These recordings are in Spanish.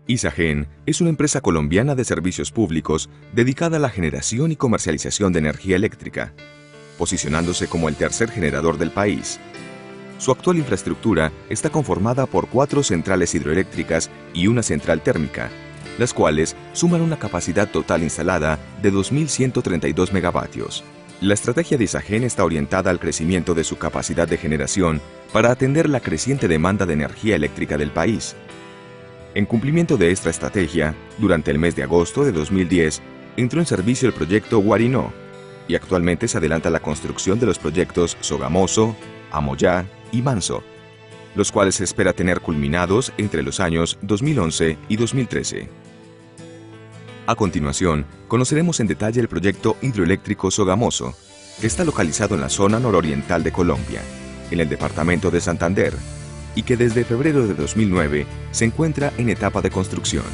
Isagen es una empresa colombiana de servicios públicos dedicada a la generación y comercialización de energía eléctrica, posicionándose como el tercer generador del país. Su actual infraestructura está conformada por 4 centrales hidroeléctricas y una central térmica, las cuales suman una capacidad total instalada de 2.132 megavatios. La estrategia de Isagen está orientada al crecimiento de su capacidad de generación para atender la creciente demanda de energía eléctrica del país. En cumplimiento de esta estrategia, durante el mes de agosto de 2010, entró en servicio el proyecto Guarinó, y actualmente se adelanta la construcción de los proyectos Sogamoso, Amoyá y Manso, los cuales se espera tener culminados entre los años 2011 y 2013. A continuación, conoceremos en detalle el proyecto hidroeléctrico Sogamoso, que está localizado en la zona nororiental de Colombia, en el departamento de Santander, y que desde febrero de 2009 se encuentra en etapa de construcción.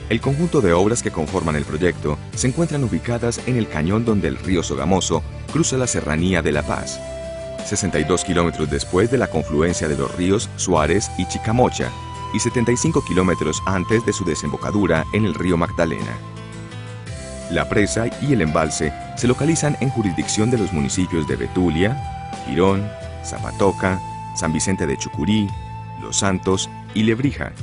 El conjunto de obras que conforman el proyecto se encuentran ubicadas en el cañón donde el río Sogamoso cruza la serranía de La Paz, 62 kilómetros después de la confluencia de los ríos Suárez y Chicamocha, y 75 kilómetros antes de su desembocadura en el río Magdalena. La presa y el embalse se localizan en jurisdicción de los municipios de Betulia, Girón, Zapatoca, San Vicente de Chucurí, Los Santos y Lebrija,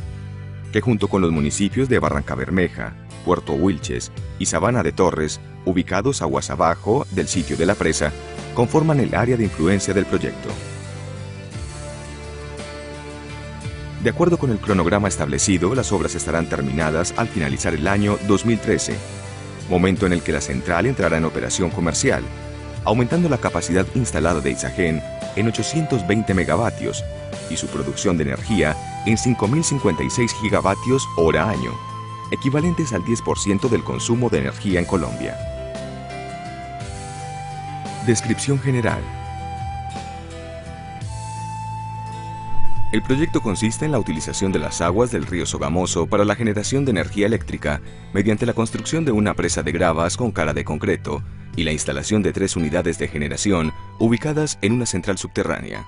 que junto con los municipios de Barrancabermeja, Puerto Wilches y Sabana de Torres, ubicados aguas abajo del sitio de la presa, conforman el área de influencia del proyecto. De acuerdo con el cronograma establecido, las obras estarán terminadas al finalizar el año 2013, momento en el que la central entrará en operación comercial, aumentando la capacidad instalada de Isagen en 820 megavatios y su producción de energía en 5.056 gigavatios hora año, equivalentes al 10% del consumo de energía en Colombia. Descripción general. El proyecto consiste en la utilización de las aguas del río Sogamoso para la generación de energía eléctrica mediante la construcción de una presa de gravas con cara de concreto y la instalación de 3 unidades de generación ubicadas en una central subterránea.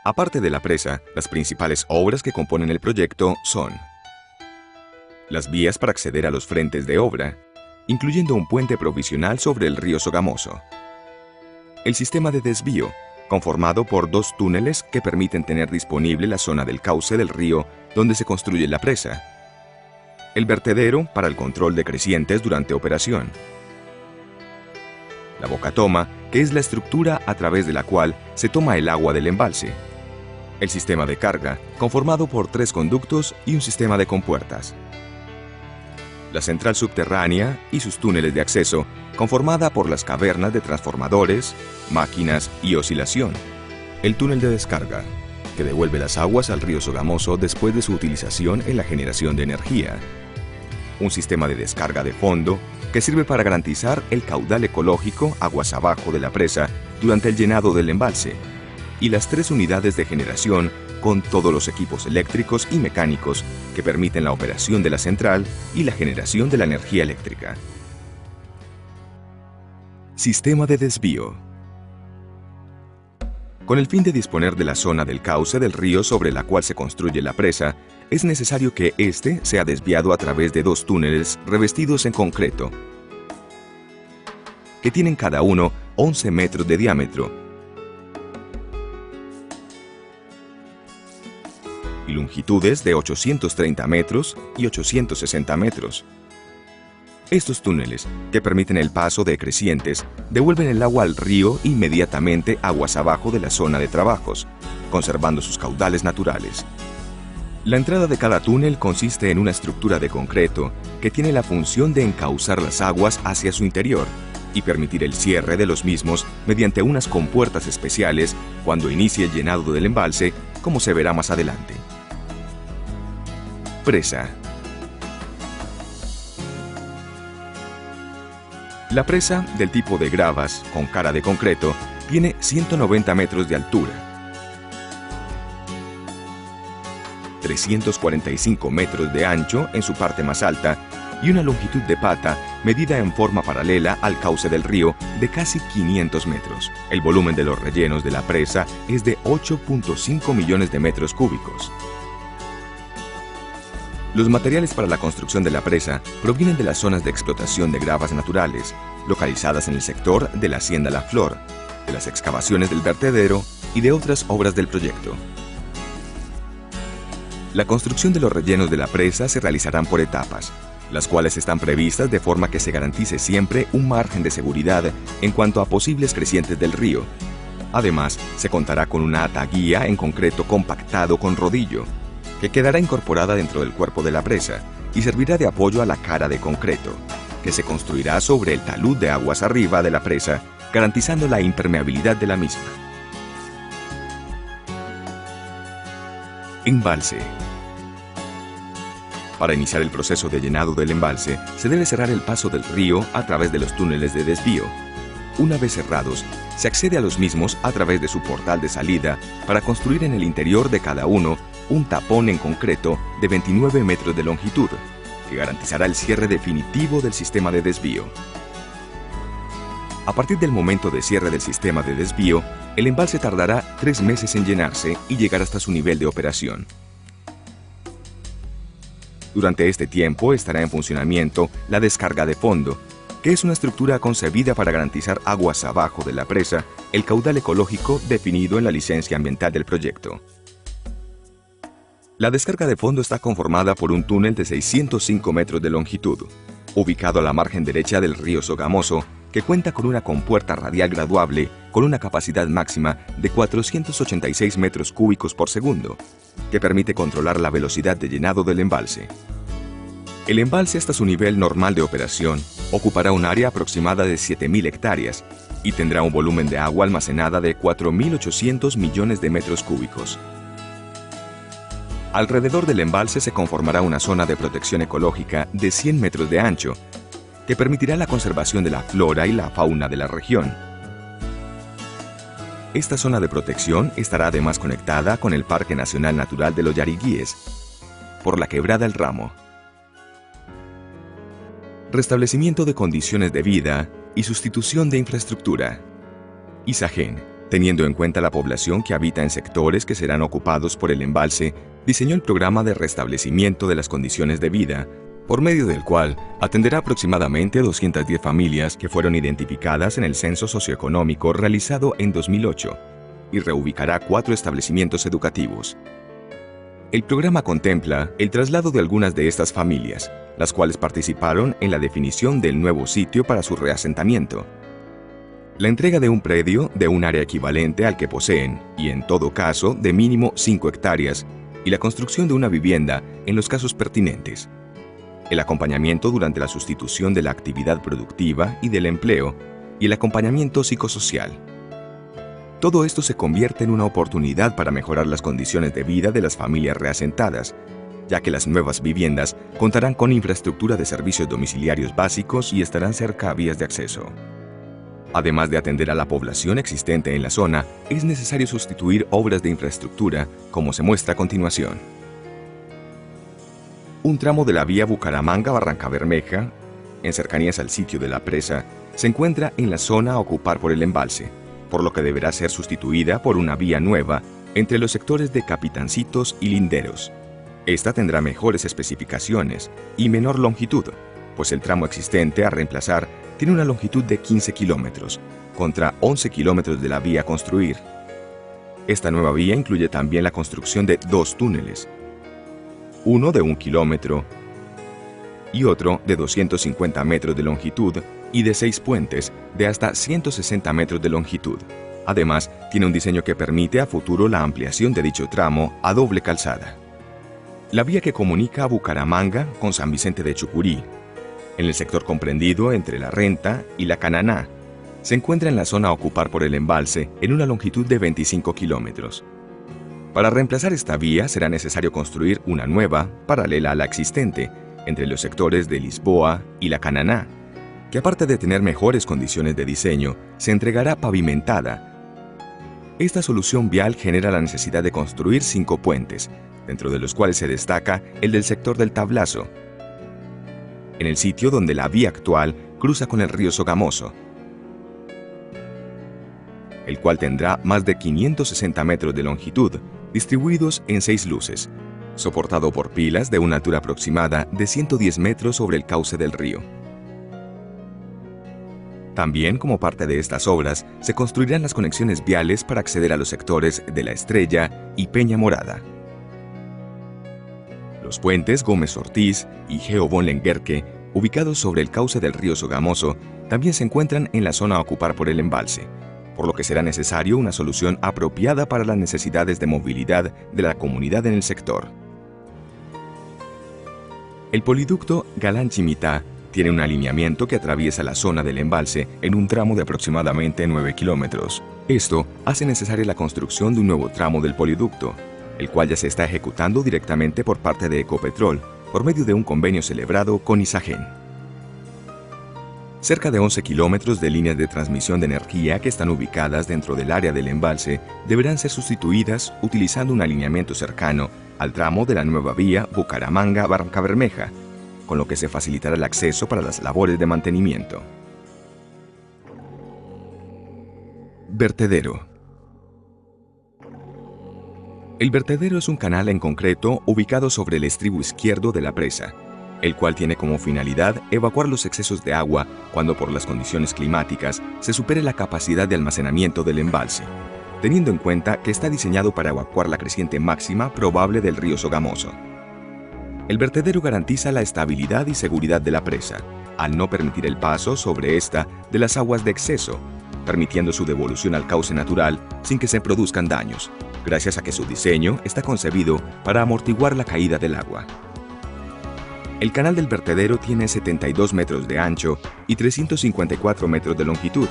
Aparte de la presa, las principales obras que componen el proyecto son las vías para acceder a los frentes de obra, incluyendo un puente provisional sobre el río Sogamoso, el sistema de desvío, conformado por 2 túneles que permiten tener disponible la zona del cauce del río donde se construye la presa, el vertedero para el control de crecientes durante operación, la bocatoma, que es la estructura a través de la cual se toma el agua del embalse, el sistema de carga, conformado por 3 conductos y un sistema de compuertas, la central subterránea y sus túneles de acceso, conformada por las cavernas de transformadores, máquinas y oscilación, el túnel de descarga, que devuelve las aguas al río Sogamoso después de su utilización en la generación de energía, un sistema de descarga de fondo que sirve para garantizar el caudal ecológico aguas abajo de la presa durante el llenado del embalse, y las 3 unidades de generación con todos los equipos eléctricos y mecánicos que permiten la operación de la central y la generación de la energía eléctrica. Sistema de desvío. Con el fin de disponer de la zona del cauce del río sobre la cual se construye la presa, es necesario que éste sea desviado a través de 2 túneles revestidos en concreto, que tienen cada uno 11 metros de diámetro y longitudes de 830 metros y 860 metros. Estos túneles, que permiten el paso de crecientes, devuelven el agua al río inmediatamente aguas abajo de la zona de trabajos, conservando sus caudales naturales. La entrada de cada túnel consiste en una estructura de concreto que tiene la función de encauzar las aguas hacia su interior y permitir el cierre de los mismos mediante unas compuertas especiales cuando inicie el llenado del embalse, como se verá más adelante. Presa. La presa, del tipo de gravas con cara de concreto, tiene 190 metros de altura, 345 metros de ancho en su parte más alta y una longitud de pata medida en forma paralela al cauce del río de casi 500 metros. El volumen de los rellenos de la presa es de 8.5 millones de metros cúbicos. Los materiales para la construcción de la presa provienen de las zonas de explotación de gravas naturales, localizadas en el sector de la Hacienda La Flor, de las excavaciones del vertedero y de otras obras del proyecto. La construcción de los rellenos de la presa se realizarán por etapas, las cuales están previstas de forma que se garantice siempre un margen de seguridad en cuanto a posibles crecientes del río. Además, se contará con una ataguía en concreto compactado con rodillo, que quedará incorporada dentro del cuerpo de la presa y servirá de apoyo a la cara de concreto, que se construirá sobre el talud de aguas arriba de la presa, garantizando la impermeabilidad de la misma. Embalse. Para iniciar el proceso de llenado del embalse, se debe cerrar el paso del río a través de los túneles de desvío. Una vez cerrados, se accede a los mismos a través de su portal de salida para construir en el interior de cada uno un tapón en concreto de 29 metros de longitud, que garantizará el cierre definitivo del sistema de desvío. A partir del momento de cierre del sistema de desvío, el embalse tardará 3 meses en llenarse y llegar hasta su nivel de operación. Durante este tiempo estará en funcionamiento la descarga de fondo, que es una estructura concebida para garantizar aguas abajo de la presa el caudal ecológico definido en la licencia ambiental del proyecto. La descarga de fondo está conformada por un túnel de 605 metros de longitud, ubicado a la margen derecha del río Sogamoso, que cuenta con una compuerta radial graduable con una capacidad máxima de 486 metros cúbicos por segundo, que permite controlar la velocidad de llenado del embalse. El embalse hasta su nivel normal de operación ocupará un área aproximada de 7.000 hectáreas y tendrá un volumen de agua almacenada de 4.800 millones de metros cúbicos. Alrededor del embalse se conformará una zona de protección ecológica de 100 metros de ancho, que permitirá la conservación de la flora y la fauna de la región. Esta zona de protección estará además conectada con el Parque Nacional Natural de los Yariguíes, por la Quebrada El Ramo. Restablecimiento de condiciones de vida y sustitución de infraestructura. Isagen, teniendo en cuenta la población que habita en sectores que serán ocupados por el embalse, diseñó el programa de restablecimiento de las condiciones de vida, por medio del cual atenderá aproximadamente 210 familias que fueron identificadas en el censo socioeconómico realizado en 2008 y reubicará 4 establecimientos educativos. El programa contempla el traslado de algunas de estas familias, las cuales participaron en la definición del nuevo sitio para su reasentamiento, la entrega de un predio de un área equivalente al que poseen y, en todo caso, de mínimo 5 hectáreas, y la construcción de una vivienda en los casos pertinentes. El acompañamiento durante la sustitución de la actividad productiva y del empleo, y el acompañamiento psicosocial. Todo esto se convierte en una oportunidad para mejorar las condiciones de vida de las familias reasentadas, ya que las nuevas viviendas contarán con infraestructura de servicios domiciliarios básicos y estarán cerca a vías de acceso. Además de atender a la población existente en la zona, es necesario sustituir obras de infraestructura, como se muestra a continuación. Un tramo de la vía Bucaramanga-Barranca Bermeja, en cercanías al sitio de la presa, se encuentra en la zona a ocupar por el embalse, por lo que deberá ser sustituida por una vía nueva entre los sectores de Capitancitos y Linderos. Esta tendrá mejores especificaciones y menor longitud, pues el tramo existente a reemplazar tiene una longitud de 15 kilómetros, contra 11 kilómetros de la vía a construir. Esta nueva vía incluye también la construcción de 2 túneles, uno de 1 kilómetro y otro de 250 metros de longitud y de 6 puentes de hasta 160 metros de longitud. Además, tiene un diseño que permite a futuro la ampliación de dicho tramo a doble calzada. La vía que comunica a Bucaramanga con San Vicente de Chucurí, en el sector comprendido entre La Renta y La Cananá, se encuentra en la zona a ocupar por el embalse en una longitud de 25 kilómetros. Para reemplazar esta vía será necesario construir una nueva, paralela a la existente, entre los sectores de Lisboa y La Cananá, que aparte de tener mejores condiciones de diseño, se entregará pavimentada. Esta solución vial genera la necesidad de construir 5 puentes, dentro de los cuales se destaca el del sector del Tablazo. en el sitio donde la vía actual cruza con el río Sogamoso, el cual tendrá más de 560 metros de longitud, distribuidos en 6 luces, soportado por pilas de una altura aproximada de 110 metros sobre el cauce del río. También, como parte de estas obras, se construirán las conexiones viales para acceder a los sectores de La Estrella y Peña Morada. Los puentes Gómez Ortiz y Geo von Lengerke, ubicados sobre el cauce del río Sogamoso, también se encuentran en la zona a ocupar por el embalse, por lo que será necesario una solución apropiada para las necesidades de movilidad de la comunidad en el sector. El poliducto Galán-Chimitá tiene un alineamiento que atraviesa la zona del embalse en un tramo de aproximadamente 9 kilómetros. Esto hace necesaria la construcción de un nuevo tramo del poliducto, el cual ya se está ejecutando directamente por parte de Ecopetrol, por medio de un convenio celebrado con Isagen. Cerca de 11 kilómetros de líneas de transmisión de energía que están ubicadas dentro del área del embalse deberán ser sustituidas utilizando un alineamiento cercano al tramo de la nueva vía Bucaramanga-Barrancabermeja, con lo que se facilitará el acceso para las labores de mantenimiento. Vertedero. El vertedero es un canal en concreto ubicado sobre el estribo izquierdo de la presa, el cual tiene como finalidad evacuar los excesos de agua cuando por las condiciones climáticas se supere la capacidad de almacenamiento del embalse, teniendo en cuenta que está diseñado para evacuar la creciente máxima probable del río Sogamoso. El vertedero garantiza la estabilidad y seguridad de la presa, al no permitir el paso sobre esta de las aguas de exceso, permitiendo su devolución al cauce natural sin que se produzcan daños, gracias a que su diseño está concebido para amortiguar la caída del agua. El canal del vertedero tiene 72 metros de ancho y 354 metros de longitud,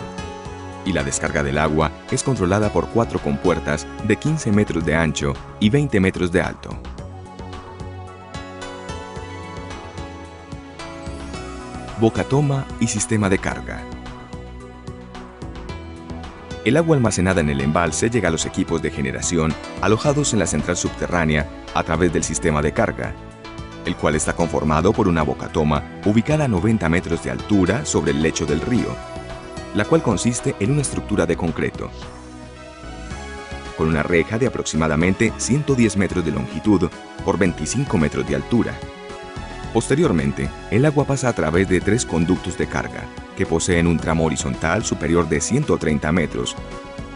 y la descarga del agua es controlada por 4 compuertas de 15 metros de ancho y 20 metros de alto. Bocatoma y sistema de carga. El agua almacenada en el embalse llega a los equipos de generación alojados en la central subterránea a través del sistema de carga, el cual está conformado por una bocatoma ubicada a 90 metros de altura sobre el lecho del río, la cual consiste en una estructura de concreto, con una reja de aproximadamente 110 metros de longitud por 25 metros de altura. Posteriormente, el agua pasa a través de 3 conductos de carga, que poseen un tramo horizontal superior de 130 metros,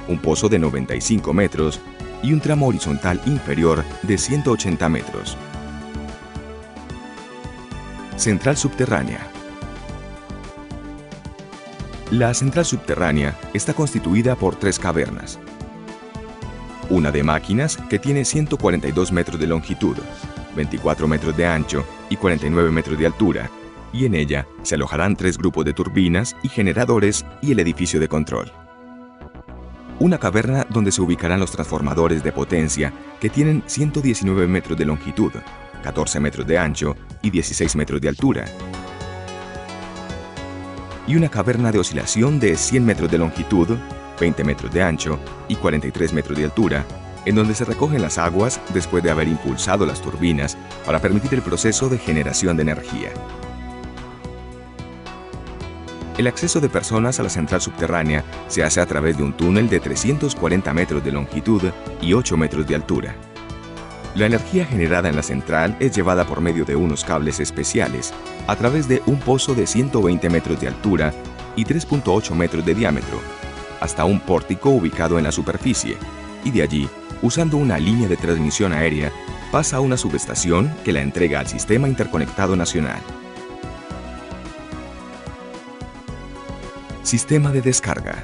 un pozo de 95 metros y un tramo horizontal inferior de 180 metros. Central subterránea. La central subterránea está constituida por 3 cavernas. Una de máquinas que tiene 142 metros de longitud, 24 metros de ancho y 49 metros de altura, y en ella se alojarán 3 grupos de turbinas y generadores y el edificio de control. Una caverna donde se ubicarán los transformadores de potencia que tienen 119 metros de longitud, 14 metros de ancho y 16 metros de altura. Y una caverna de oscilación de 100 metros de longitud, 20 metros de ancho y 43 metros de altura, en donde se recogen las aguas después de haber impulsado las turbinas para permitir el proceso de generación de energía. El acceso de personas a la central subterránea se hace a través de un túnel de 340 metros de longitud y 8 metros de altura. La energía generada en la central es llevada por medio de unos cables especiales a través de un pozo de 120 metros de altura y 3.8 metros de diámetro, hasta un pórtico ubicado en la superficie, y de allí, usando una línea de transmisión aérea, pasa a una subestación que la entrega al Sistema Interconectado Nacional. Sistema de descarga.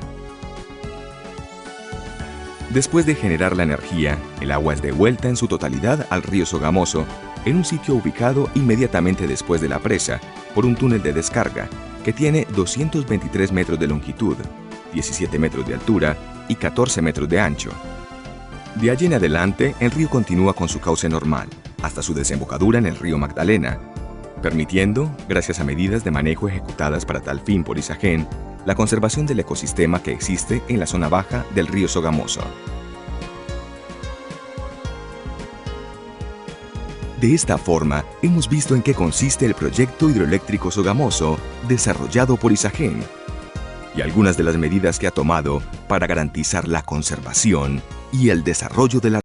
Después de generar la energía, el agua es devuelta en su totalidad al río Sogamoso, en un sitio ubicado inmediatamente después de la presa, por un túnel de descarga que tiene 223 metros de longitud, 17 metros de altura y 14 metros de ancho. De allí en adelante, el río continúa con su cauce normal, hasta su desembocadura en el río Magdalena, permitiendo, gracias a medidas de manejo ejecutadas para tal fin por Isagen, la conservación del ecosistema que existe en la zona baja del río Sogamoso. De esta forma, hemos visto en qué consiste el proyecto hidroeléctrico Sogamoso desarrollado por Isagen y algunas de las medidas que ha tomado para garantizar la conservación y el desarrollo de la